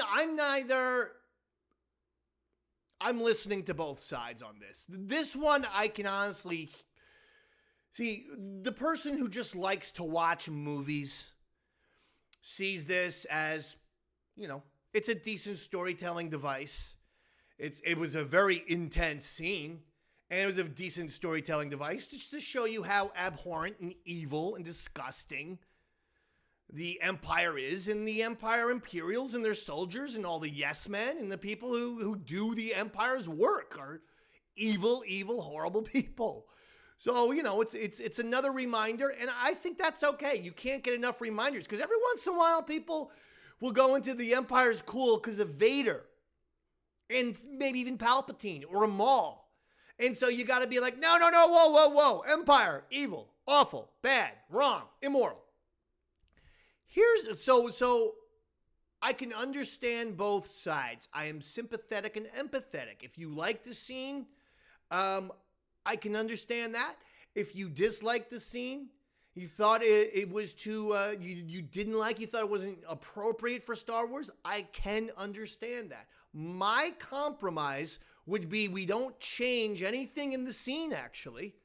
listening to both sides on this. This one, I can honestly see. The person who just likes to watch movies sees this as, it's a decent storytelling device. It was a very intense scene, and it was a decent storytelling device just to show you how abhorrent and evil and disgusting, the Empire is, and the Empire Imperials and their soldiers and all the yes men and the people who do the Empire's work are evil, horrible people. So, it's another reminder, and I think that's okay. You can't get enough reminders, because every once in a while people will go into the Empire's cool because of Vader and maybe even Palpatine or a Maul. And so you got to be like, no, whoa. Empire, evil, awful, bad, wrong, immoral. So I can understand both sides. I am sympathetic and empathetic. If you like the scene, I can understand that. If you dislike the scene, you thought it was too, you didn't like, you thought it wasn't appropriate for Star Wars, I can understand that. My compromise would be we don't change anything in the scene, actually.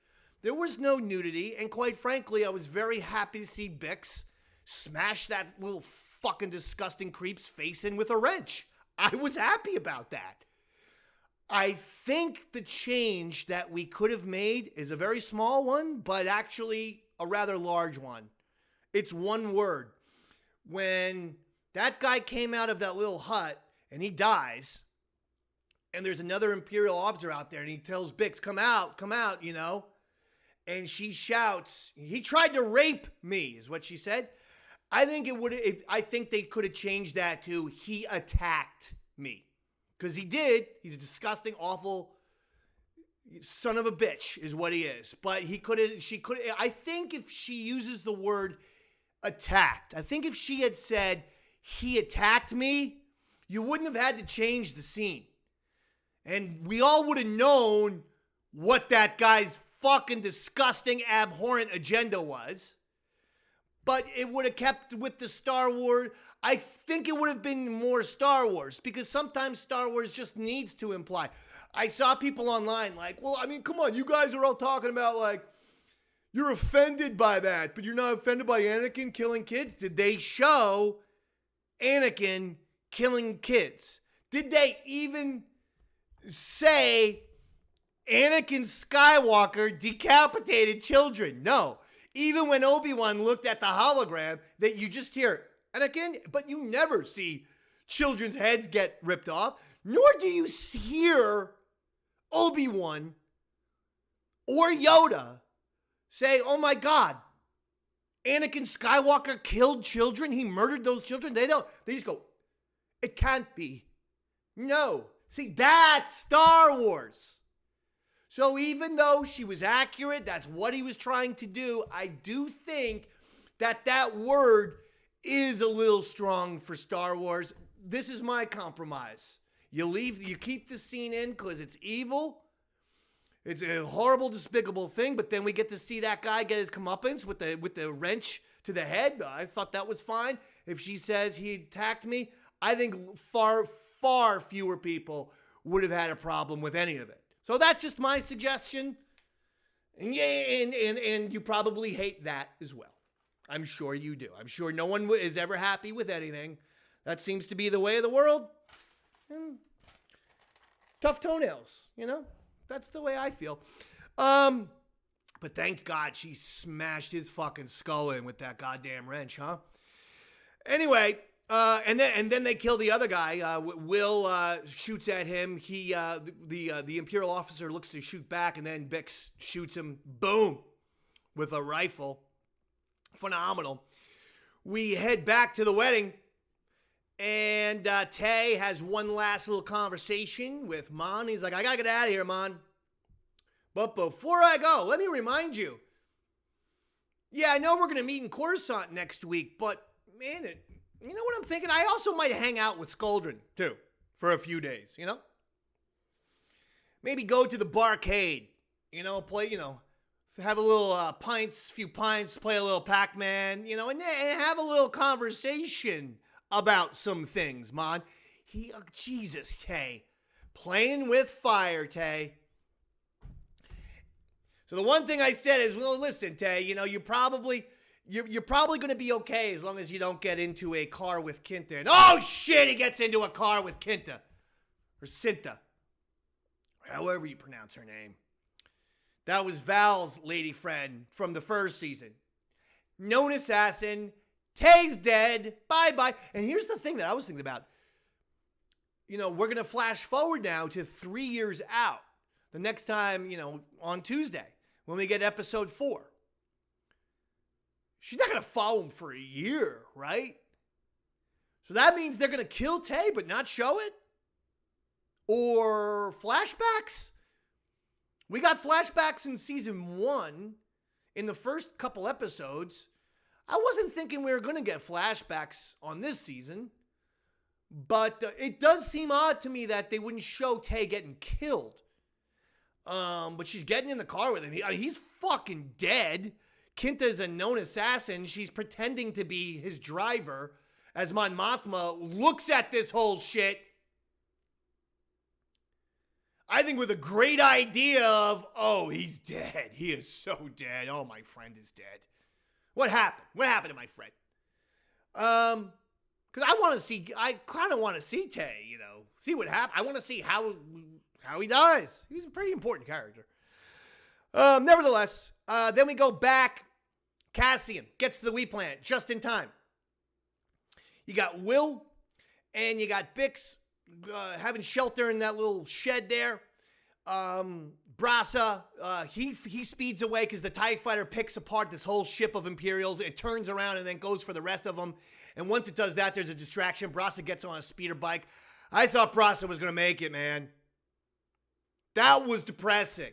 There was no nudity, and quite frankly, I was very happy to see Bix smash that little fucking disgusting creep's face in with a wrench. I was happy about that. I think the change that we could have made is a very small one, but actually a rather large one. It's one word. When that guy came out of that little hut and he dies, and there's another Imperial officer out there and he tells Bix, come out, and she shouts, he tried to rape me, is what she said. I think they could have changed that to he attacked me. Because he did. He's a disgusting, awful son of a bitch is what he is. But I think if she uses the word attacked, I think if she had said he attacked me, you wouldn't have had to change the scene. And we all would have known what that guy's fucking disgusting, abhorrent agenda was. But it would have kept with the Star Wars. I think it would have been more Star Wars, because sometimes Star Wars just needs to imply. I saw people online like, well, I mean, come on, you guys are all talking about like, you're offended by that, but you're not offended by Anakin killing kids. Did they show Anakin killing kids? Did they even say Anakin Skywalker decapitated children? No. Even when Obi-Wan looked at the hologram, that you just hear, Anakin, but you never see children's heads get ripped off, nor do you hear Obi-Wan or Yoda say, oh my God, Anakin Skywalker killed children, he murdered those children. They just go, it can't be. No. See, that's Star Wars. So even though she was accurate, that's what he was trying to do, I do think that word is a little strong for Star Wars. This is my compromise. You keep the scene in because it's evil. It's a horrible, despicable thing, but then we get to see that guy get his comeuppance with the wrench to the head. I thought that was fine. If she says he attacked me, I think far, far fewer people would have had a problem with any of it. So that's just my suggestion. And you probably hate that as well. I'm sure you do. I'm sure no one is ever happy with anything. That seems to be the way of the world. And tough toenails, That's the way I feel. But thank God she smashed his fucking skull in with that goddamn wrench, huh? Anyway, and then they kill the other guy. Will shoots at him. The Imperial officer looks to shoot back, and then Bix shoots him. Boom, with a rifle. Phenomenal. We head back to the wedding, and Tay has one last little conversation with Mon. He's like, I gotta get out of here, Mon. But before I go, let me remind you. Yeah, I know we're gonna meet in Coruscant next week, but man, you know what I'm thinking? I also might hang out with Skoldrin, too, for a few days, Maybe go to the barcade, play, have a little few pints, play a little Pac-Man, and have a little conversation about some things, Mon. Jesus, Tay. Playing with fire, Tay. So the one thing I said is, well, listen, Tay, you're probably going to be okay as long as you don't get into a car with Kinta. And oh, shit, he gets into a car with Kinta. Or Cinta. However you pronounce her name. That was Val's lady friend from the first season. Known assassin, Tay's dead. Bye-bye. And here's the thing that I was thinking about. You know, we're going to flash forward now to 3 years out. The next time, you know, on Tuesday, when we get episode 4. She's not going to follow him for a year, right? So that means they're going to kill Tay but not show it? Or flashbacks? We got flashbacks in season 1 in the first couple episodes. I wasn't thinking we were going to get flashbacks on this season. But it does seem odd to me that they wouldn't show Tay getting killed. But she's getting in the car with him. He's fucking dead. Kinta's a known assassin. She's pretending to be his driver as Mon Mothma looks at this whole shit. I think with a great idea of, oh, he's dead. He is so dead. Oh, my friend is dead. What happened? What happened to my friend? Because I kind of want to see Tay, you know, see what happened. I want to see how he dies. He's a pretty important character. Nevertheless, then we go back. Cassian gets to the wheat plant just in time. You got Will and you got Bix having shelter in that little shed there. Brasa, he speeds away because the TIE fighter picks apart this whole ship of Imperials. It turns around and then goes for the rest of them. And once it does that, there's a distraction. Brasa gets on a speeder bike. I thought Brasa was going to make it, man. That was depressing.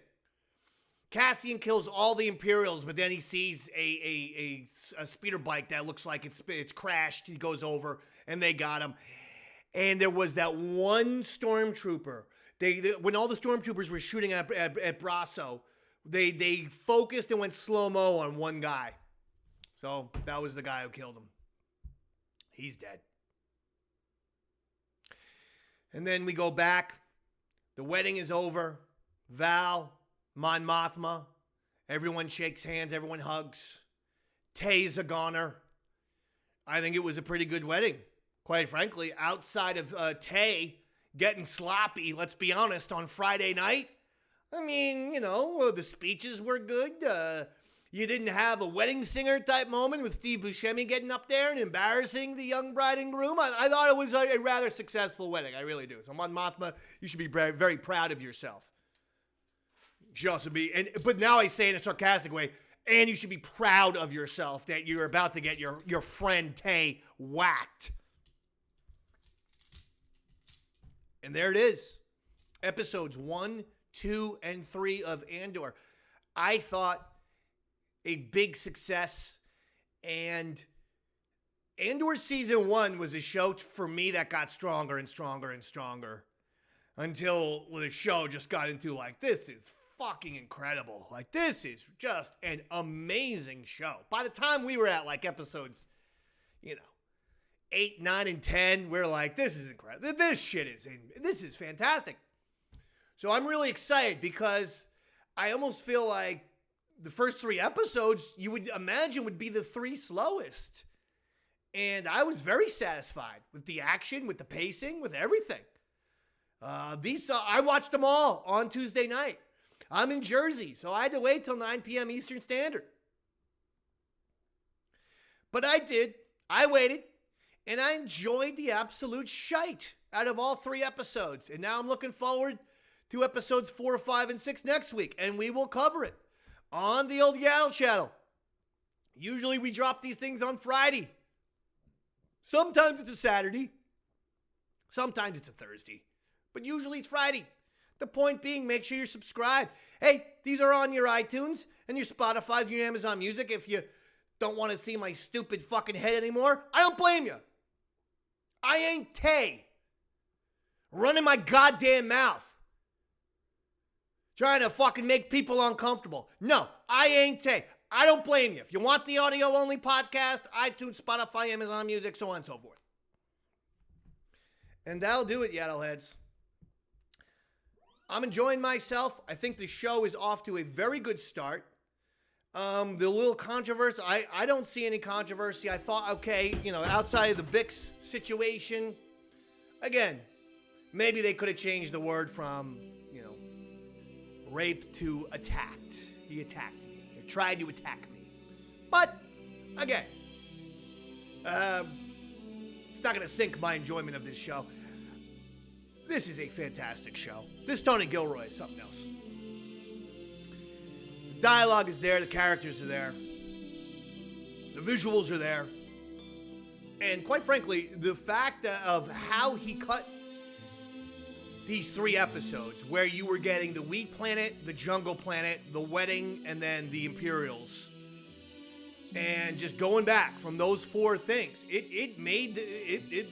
Cassian kills all the Imperials, but then he sees a speeder bike that looks like it's crashed. He goes over, and they got him. And there was that one stormtrooper. When all the stormtroopers were shooting at Brasso, they focused and went slow-mo on one guy. So that was the guy who killed him. He's dead. And then we go back. The wedding is over. Val, Mon Mothma, everyone shakes hands, everyone hugs. Tay's a goner. I think it was a pretty good wedding, quite frankly. Outside of Tay getting sloppy, let's be honest, on Friday night. I mean, you know, the speeches were good. You didn't have a wedding singer type moment with Steve Buscemi getting up there and embarrassing the young bride and groom. I thought it was a rather successful wedding. I really do. So, Mon Mothma, you should be very, very proud of yourself. You should also be, but now I say in a sarcastic way, and you should be proud of yourself that you're about to get your friend Tay whacked. And there it is. Episodes 1, 2, and 3 of Andor. I thought a big success. And Andor Season 1 was a show for me that got stronger and stronger and stronger. Until the show just got into like, this is fucking incredible. Like, this is just an amazing show. By the time we were at like episodes, 8, 9, and 10, we're like, this is incredible. This is fantastic. So I'm really excited because I almost feel like the first 3 episodes you would imagine would be the 3 slowest. And I was very satisfied with the action, with the pacing, with everything. I watched them all on Tuesday night. I'm in Jersey, so I had to wait till 9 p.m. Eastern Standard. But I did. I waited. And I enjoyed the absolute shite out of all 3 episodes. And now I'm looking forward to episodes 4, 5, and 6 next week. And we will cover it on the old Yaddle Chattle. Usually we drop these things on Friday. Sometimes it's a Saturday. Sometimes it's a Thursday. But usually it's Friday. The point being, make sure you're subscribed. Hey, these are on your iTunes and your Spotify and your Amazon Music. If you don't want to see my stupid fucking head anymore, I don't blame you. I ain't Tay. Running my goddamn mouth. Trying to fucking make people uncomfortable. No, I ain't Tay. I don't blame you. If you want the audio-only podcast, iTunes, Spotify, Amazon Music, so on and so forth. And that'll do it, Yaddleheads. I'm enjoying myself. I think the show is off to a very good start. The little controversy, I don't see any controversy. I thought, okay, outside of the Bix situation, again, maybe they could have changed the word from, rape to attacked. He attacked me. He tried to attack me. But, again, It's not going to sink my enjoyment of this show. This is a fantastic show. This Tony Gilroy is something else. The dialogue is there. The characters are there. The visuals are there. And quite frankly, the fact of how he cut these 3 episodes, where you were getting the Wheat Planet, the Jungle Planet, the Wedding, and then the Imperials. And just going back from those 4 things, it made,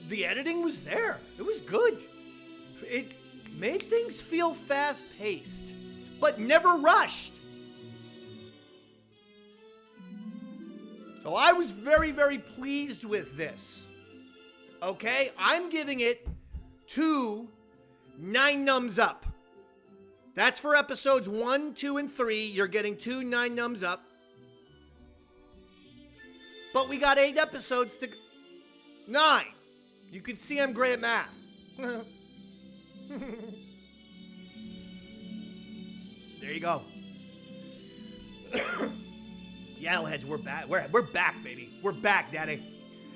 the editing was there. It was good. It made things feel fast-paced, but never rushed. So I was very, very pleased with this. Okay? I'm giving it 2 9 numbs up. That's for episodes 1, 2, and 3. You're getting 2 9 numbs up. But we got 8 episodes to... 9. You can see I'm great at math. There you go. Yaddleheads, we're back. We're back, baby. We're back, Daddy.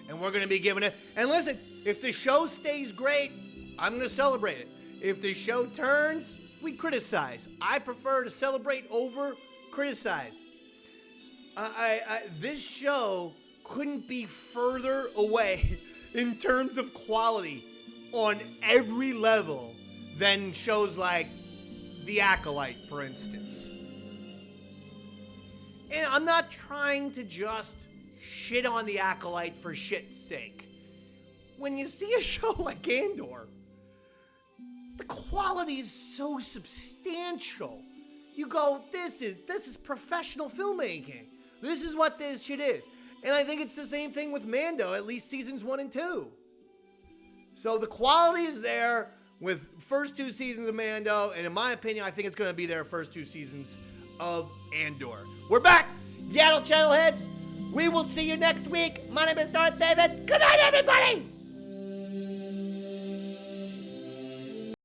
And we're going to be giving it... And listen, if the show stays great, I'm going to celebrate it. If the show turns, we criticize. I prefer to celebrate over criticize. This show couldn't be further away in terms of quality on every level than shows like The Acolyte, for instance. And I'm not trying to just shit on The Acolyte for shit's sake. When you see a show like Andor, the quality is so substantial. You go, this is professional filmmaking. This is what this shit is. And I think it's the same thing with Mando, at least seasons 1 and 2. So the quality is there with first 2 seasons of Mando, and in my opinion, I think it's going to be there first 2 seasons of Andor. We're back, Yaddle Chattle heads. We will see you next week. My name is Darth David. Good night, everybody.